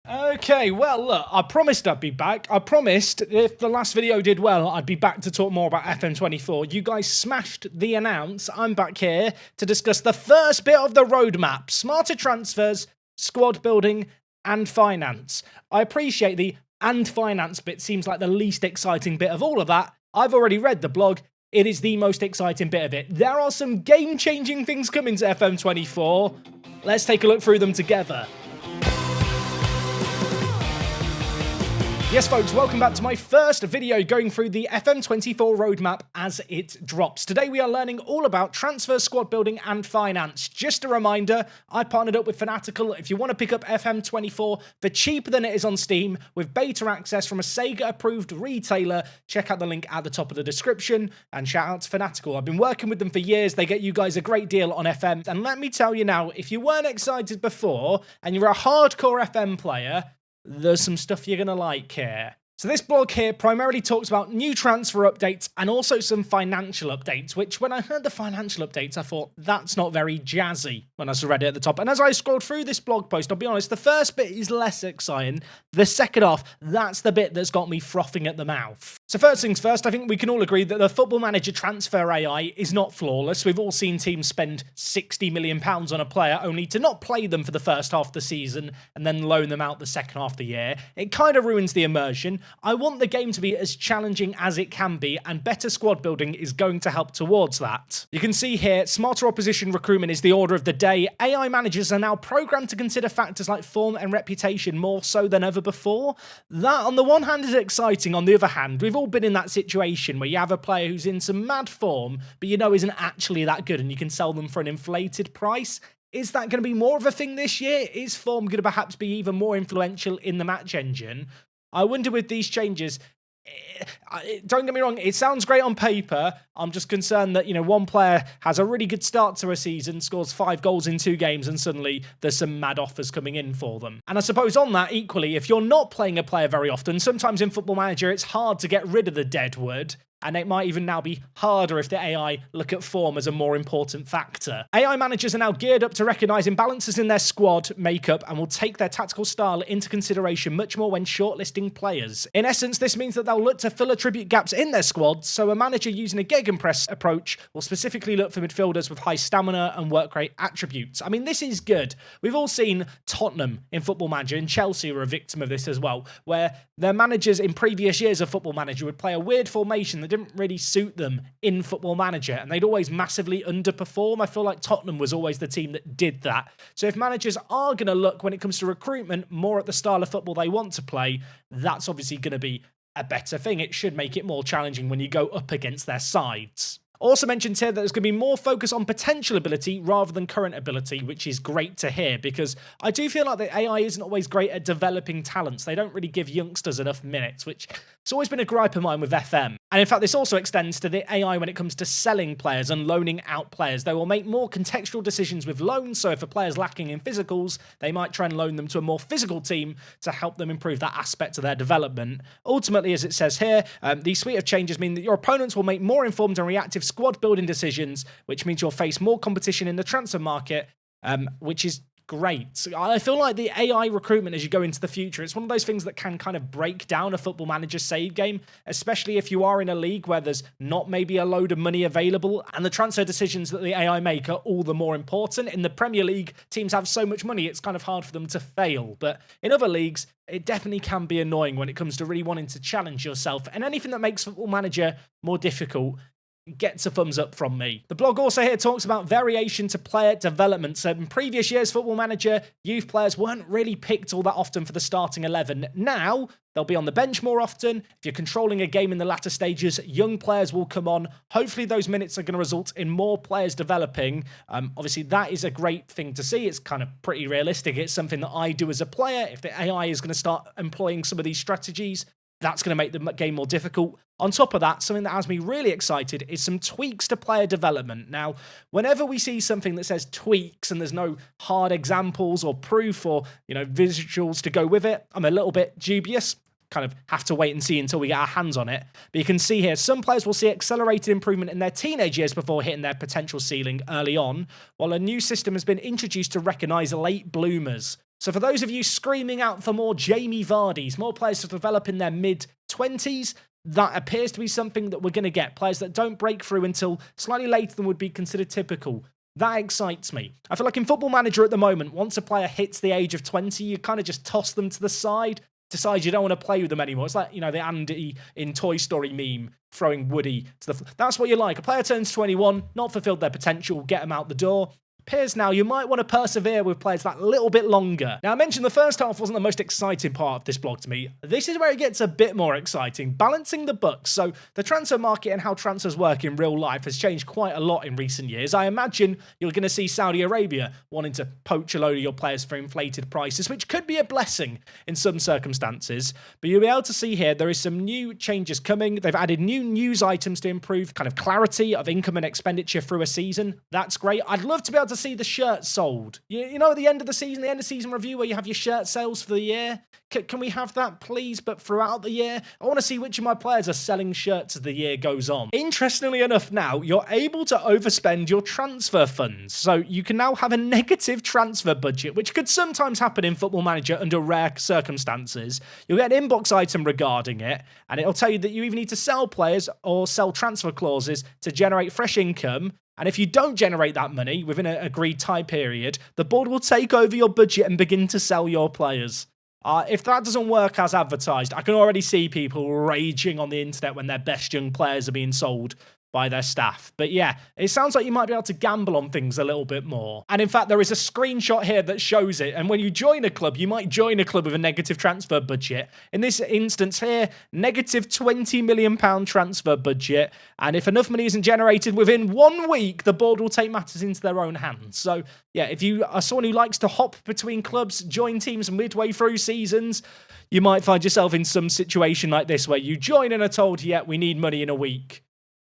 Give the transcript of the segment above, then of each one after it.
Okay, well, look, I promised I'd be back. I promised if the last video did well, I'd be back to talk more about FM24. You guys smashed the announce. I'm back here to discuss the first bit of the roadmap: smarter transfers, squad building, and finance. I appreciate the "and finance" bit seems like the least exciting bit of all of that. I've already read the blog. It is the most exciting bit of it. There are some game-changing things coming to FM24. Let's take a look through them together. Yes, folks, welcome back to my first video going through the FM24 roadmap as it drops. Today we are learning all about transfer, squad building, and finance. Just a reminder, I partnered up with Fanatical. If you want to pick up FM24 for cheaper than it is on Steam, with beta access from a Sega-approved retailer, check out the link at the top of the description, and shout out to Fanatical. I've been working with them for years. They get you guys a great deal on FM. And let me tell you now, if you weren't excited before, and you're a hardcore FM player, there's some stuff you're going to like here. So this blog here primarily talks about new transfer updates and also some financial updates, which when I heard the financial updates, I thought that's not very jazzy when I read it at the top. And as I scrolled through this blog post, I'll be honest, the first bit is less exciting. The second half, that's the bit that's got me frothing at the mouth. So first things first, I think we can all agree that the Football Manager transfer AI is not flawless. We've all seen teams spend £60 million on a player only to not play them for the first half of the season and then loan them out the second half of the year. It kind of ruins the immersion. I want the game to be as challenging as it can be, and better squad building is going to help towards that. You can see here, smarter opposition recruitment is the order of the day. AI managers are now programmed to consider factors like form and reputation more so than ever before. That, on the one hand, is exciting. On the other hand, we've all been in that situation where you have a player who's in some mad form, but you know isn't actually that good, and you can sell them for an inflated price. Is that going to be more of a thing this year? Is form going to perhaps be even more influential in the match engine? I wonder with these changes, don't get me wrong, it sounds great on paper. I'm just concerned that, one player has a really good start to a season, scores 5 goals in 2 games, and suddenly there's some mad offers coming in for them. And I suppose on that, equally, if you're not playing a player very often, sometimes in Football Manager, it's hard to get rid of the dead wood. And it might even now be harder if the AI look at form as a more important factor. AI managers are now geared up to recognise imbalances in their squad makeup and will take their tactical style into consideration much more when shortlisting players. In essence, this means that they'll look to fill attribute gaps in their squad, so a manager using a gegenpress approach will specifically look for midfielders with high stamina and work rate attributes. I mean, this is good. We've all seen Tottenham in Football Manager, and Chelsea were a victim of this as well, where their managers in previous years of Football Manager would play a weird formation that didn't really suit them in Football Manager, and they'd always massively underperform. I feel like Tottenham was always the team that did that. So if managers are going to look, when it comes to recruitment, more at the style of football they want to play, that's obviously going to be a better thing. It should make it more challenging when you go up against their sides. Also mentioned here that there's going to be more focus on potential ability rather than current ability, which is great to hear, because I do feel like the AI isn't always great at developing talents. They don't really give youngsters enough minutes, which has always been a gripe of mine with FM. And in fact, this also extends to the AI when it comes to selling players and loaning out players. They will make more contextual decisions with loans, so if a player's lacking in physicals, they might try and loan them to a more physical team to help them improve that aspect of their development. Ultimately, as it says here, these suite of changes mean that your opponents will make more informed and reactive squad building decisions, which means you'll face more competition in the transfer market, which is great. I feel like the AI recruitment as you go into the future, it's one of those things that can kind of break down a Football Manager save game, especially if you are in a league where there's not maybe a load of money available, and the transfer decisions that the AI make are all the more important. In the Premier League, teams have so much money, it's kind of hard for them to fail. But in other leagues, it definitely can be annoying when it comes to really wanting to challenge yourself, and anything that makes Football Manager more difficult gets a thumbs up from me. The blog also here talks about variation to player development. So in previous years, Football Manager, youth players weren't really picked all that often for the starting 11. Now, they'll be on the bench more often. If you're controlling a game in the latter stages, young players will come on. Hopefully those minutes are going to result in more players developing. Obviously, that is a great thing to see. It's kind of pretty realistic. It's something that I do as a player. If the AI is going to start employing some of these strategies, that's going to make the game more difficult. On top of that, something that has me really excited is some tweaks to player development. Now, whenever we see something that says tweaks and there's no hard examples or proof or, visuals to go with it, I'm a little bit dubious. Kind of have to wait and see until we get our hands on it. But you can see here, some players will see accelerated improvement in their teenage years before hitting their potential ceiling early on, while a new system has been introduced to recognise late bloomers. So for those of you screaming out for more Jamie Vardys, more players to develop in their mid-20s, that appears to be something that we're going to get. Players that don't break through until slightly later than would be considered typical. That excites me. I feel like in Football Manager at the moment, once a player hits the age of 20, you kind of just toss them to the side, decide you don't want to play with them anymore. It's like, you know, the Andy in Toy Story meme throwing Woody to the... That's what you like. A player turns 21, not fulfilled their potential, get them out the door. Appears now you might want to persevere with players that little bit longer. Now, I mentioned the first half wasn't the most exciting part of this blog to me. This is where it gets a bit more exciting. Balancing the books. So the transfer market and how transfers work in real life has changed quite a lot in recent years. I imagine you're going to see Saudi Arabia wanting to poach a load of your players for inflated prices, which could be a blessing in some circumstances. But you'll be able to see here there is some new changes coming. They've added new news items to improve kind of clarity of income and expenditure through a season. That's great. I'd love to be able to see the shirts sold. You know, at the end of the season, the end of season review where you have your shirt sales for the year. Can we have that, please? But throughout the year, I want to see which of my players are selling shirts as the year goes on. Interestingly enough now, you're able to overspend your transfer funds. So you can now have a negative transfer budget, which could sometimes happen in Football Manager under rare circumstances. You'll get an inbox item regarding it, and it'll tell you that you either need to sell players or sell transfer clauses to generate fresh income. And if you don't generate that money within an agreed time period, the board will take over your budget and begin to sell your players. If that doesn't work as advertised, I can already see people raging on the internet when their best young players are being sold by their staff. But yeah, it sounds like you might be able to gamble on things a little bit more. And in fact, there is a screenshot here that shows it. And when you join a club, you might join a club with a negative transfer budget. In this instance here, negative £20 million transfer budget. And if enough money isn't generated within 1 week, the board will take matters into their own hands. So yeah, if you are someone who likes to hop between clubs, join teams midway through seasons, you might find yourself in some situation like this where you join and are told, yeah, we need money in a week.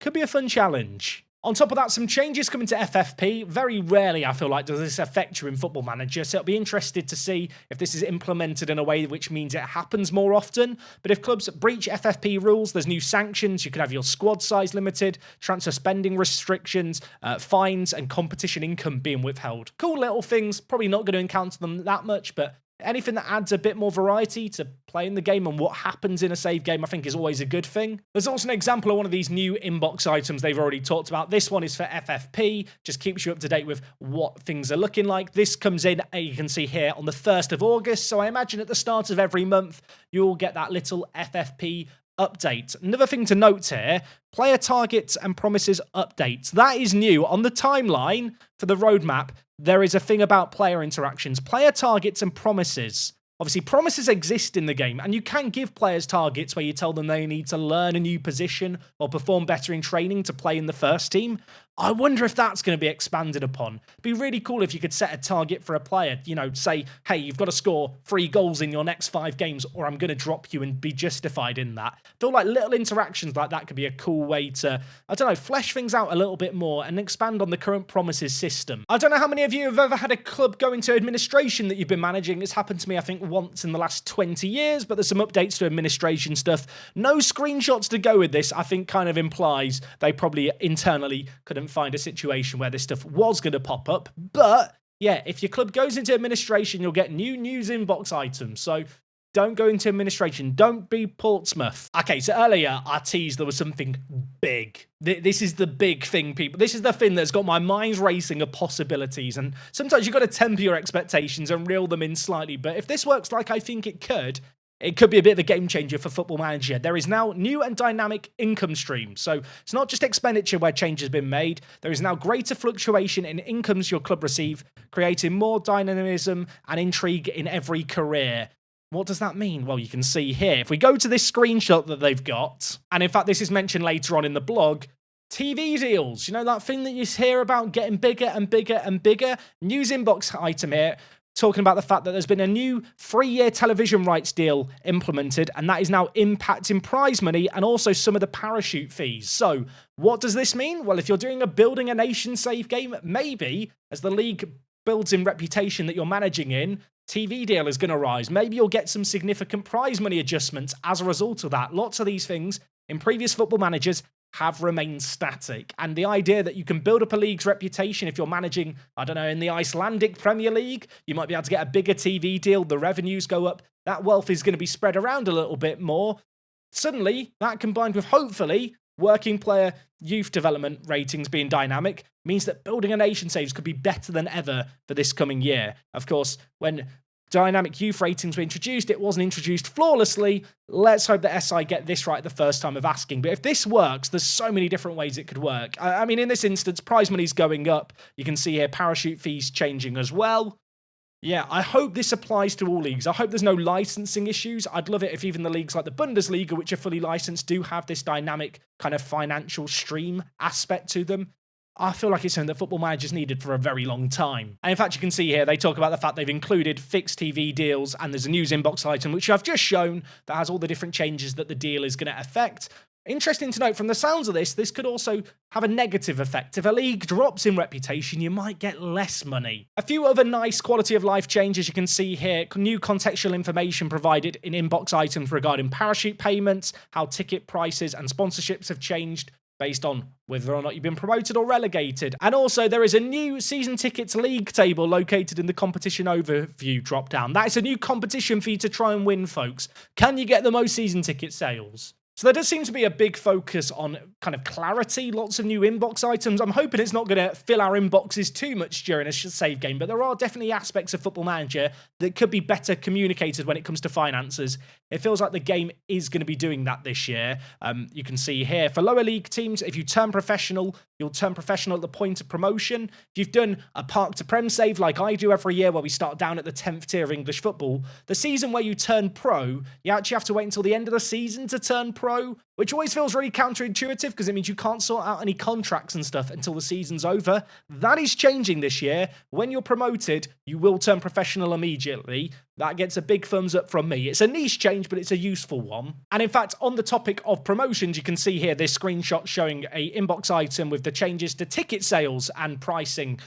Could be a fun challenge. On top of that, some changes coming to FFP. Very rarely, I feel like, does this affect you in Football Manager, so I'll be interested to see if this is implemented in a way which means it happens more often. But if clubs breach FFP rules, there's new sanctions. You could have your squad size limited, transfer spending restrictions, fines, and competition income being withheld. Cool little things. Probably not going to encounter them that much, but anything that adds a bit more variety to playing the game and what happens in a save game, I think is always a good thing. There's also an example of one of these new inbox items they've already talked about. This one is for FFP, just keeps you up to date with what things are looking like. This comes in, you can see here, on the 1st of August. So I imagine at the start of every month, you'll get that little FFP update. Another thing to note here, player targets and promises updates. That is new. On the timeline for the roadmap, there is a thing about player interactions, player targets and promises. Obviously, promises exist in the game, and you can give players targets where you tell them they need to learn a new position or perform better in training to play in the first team. I wonder if that's going to be expanded upon. It'd be really cool if you could set a target for a player, you know, say, hey, you've got to score 3 goals in your next 5 games or I'm going to drop you, and be justified in that. I feel like little interactions like that could be a cool way to, I don't know, flesh things out a little bit more and expand on the current promises system. I don't know how many of you have ever had a club go into administration that you've been managing. It's happened to me, I think, once in the last 20 years, but there's some updates to administration stuff. No screenshots to go with this, I think kind of implies they probably internally couldn't find a situation where this stuff was going to pop up. But yeah, if your club goes into administration, you'll get new news inbox items. So don't go into administration. Don't be Portsmouth. Okay, so earlier I teased there was something big. This is the big thing, people. This is the thing that's got my mind racing of possibilities. And sometimes you've got to temper your expectations and reel them in slightly. But if this works like I think it could be a bit of a game changer for Football Manager. There is now new and dynamic income streams. So it's not just expenditure where change has been made. There is now greater fluctuation in incomes your club receive, creating more dynamism and intrigue in every career. What does that mean? Well, you can see here. If we go to this screenshot that they've got, and in fact, this is mentioned later on in the blog, TV deals. You know, that thing that you hear about getting bigger and bigger and bigger? News inbox item here, talking about the fact that there's been a new 3-year television rights deal implemented, and that is now impacting prize money and also some of the parachute fees. So what does this mean? Well, if you're doing a building a nation save game, maybe as the league builds in reputation that you're managing in, TV deal is going to rise. Maybe you'll get some significant prize money adjustments as a result of that. Lots of these things in previous Football Managers have remained static. And the idea that you can build up a league's reputation if you're managing, I don't know, in the Icelandic Premier League, you might be able to get a bigger TV deal, the revenues go up, that wealth is going to be spread around a little bit more. Suddenly, that combined with hopefully working player youth development ratings being dynamic means that building a nation saves could be better than ever for this coming year. Of course, when dynamic youth ratings were introduced, it wasn't introduced flawlessly. Let's hope that SI get this right the first time of asking. But if this works, there's so many different ways it could work. I mean, in this instance, prize money's going up. You can see here parachute fees changing as well. Yeah, I hope this applies to all leagues. I hope there's no licensing issues. I'd love it if even the leagues like the Bundesliga, which are fully licensed, do have this dynamic kind of financial stream aspect to them. I feel like it's something that Football Manager's needed for a very long time. And in fact, you can see here, they talk about the fact they've included fixed TV deals, and there's a news inbox item, which I've just shown, that has all the different changes that the deal is going to affect. Interesting to note, from the sounds of this could also have a negative effect. If a league drops in reputation, you might get less money. A few other nice quality of life changes you can see here. New contextual information provided in inbox items regarding parachute payments, how ticket prices and sponsorships have changed based on whether or not you've been promoted or relegated. And also, there is a new season tickets league table located in the competition overview drop-down. That is a new competition for you to try and win, folks. Can you get the most season ticket sales? So there does seem to be a big focus on kind of clarity, lots of new inbox items. I'm hoping it's not going to fill our inboxes too much during a save game, but there are definitely aspects of Football Manager that could be better communicated when it comes to finances. It feels like the game is going to be doing that this year. You can see here, for lower league teams, if you turn professional, you'll turn professional at the point of promotion. If you've done a Park to Prem save like I do every year, where we start down at the 10th tier of English football, the season where you turn pro, you actually have to wait until the end of the season to turn pro, which always feels really counterintuitive because it means you can't sort out any contracts and stuff until the season's over. That is changing this year. When you're promoted, you will turn professional immediately. That gets a big thumbs up from me. It's a niche change, but it's a useful one. And in fact, on the topic of promotions, you can see here this screenshot showing a inbox item with the changes to ticket sales and pricing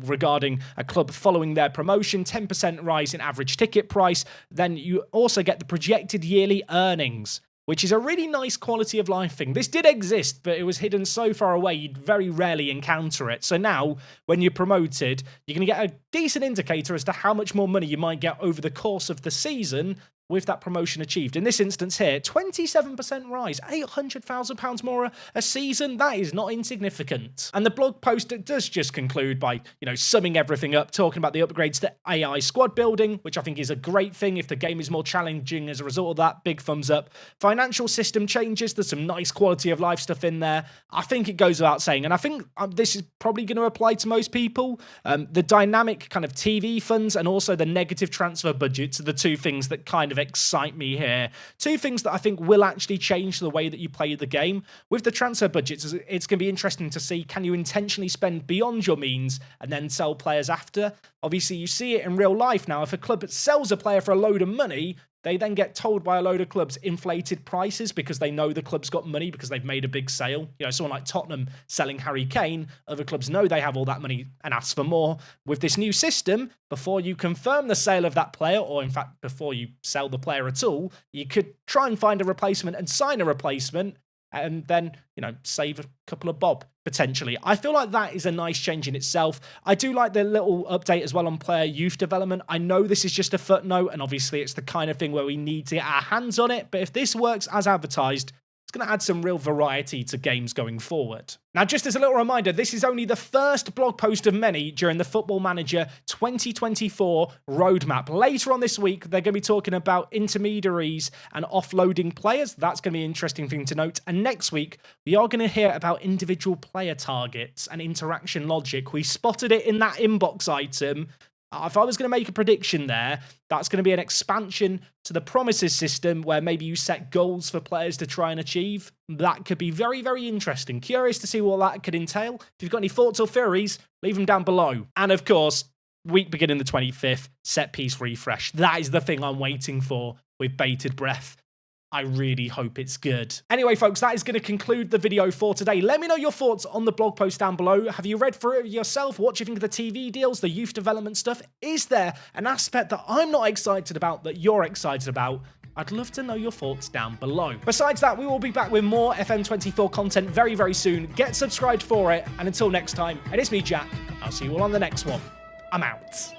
regarding a club following their promotion, 10% rise in average ticket price. Then you also get the projected yearly earnings, which is a really nice quality of life thing. This did exist, but it was hidden so far away, you'd very rarely encounter it. So now, when you're promoted, you're going to get a decent indicator as to how much more money you might get over the course of the season with that promotion achieved. In this instance here, 27% rise, £800,000 more a season. That is not insignificant. And the blog post does just conclude by, summing everything up, talking about the upgrades to AI squad building, which I think is a great thing. If the game is more challenging as a result of that, big thumbs up. Financial system changes, there's some nice quality of life stuff in there. I think it goes without saying, and I think this is probably going to apply to most people. The dynamic kind of TV funds and also the negative transfer budgets are the two things that kind of excite me here. Two things that I think will actually change the way that you play the game. With the transfer budgets, it's going to be interesting to see, can you intentionally spend beyond your means and then sell players after? Obviously, you see it in real life now. If a club sells a player for a load of money, they then get told by a load of clubs inflated prices because they know the club's got money because they've made a big sale. Someone like Tottenham selling Harry Kane, other clubs know they have all that money and ask for more. With this new system, before you confirm the sale of that player, or in fact, before you sell the player at all, you could try and find a replacement and sign a replacement and then, save a couple of bob, potentially. I feel like that is a nice change in itself. I do like the little update as well on player youth development. I know this is just a footnote, and obviously it's the kind of thing where we need to get our hands on it, but if this works as advertised, it's going to add some real variety to games going forward. Now, just as a little reminder, this is only the first blog post of many during the Football Manager 2024 roadmap. Later on this week, they're going to be talking about intermediaries and offloading players. That's going to be an interesting thing to note. And next week, we are going to hear about individual player targets and interaction logic. We spotted it in that inbox item. If I was going to make a prediction there, that's going to be an expansion to the promises system where maybe you set goals for players to try and achieve. That could be very, very interesting. Curious to see what that could entail. If you've got any thoughts or theories, leave them down below. And of course, week beginning the 25th, set piece refresh. That is the thing I'm waiting for with bated breath. I really hope it's good. Anyway, folks, that is going to conclude the video for today. Let me know your thoughts on the blog post down below. Have you read through it yourself? What do you think of the TV deals, the youth development stuff? Is there an aspect that I'm not excited about that you're excited about? I'd love to know your thoughts down below. Besides that, we will be back with more FM24 content very, very soon. Get subscribed for it, and until next time, it is me, Jack. I'll see you all on the next one. I'm out.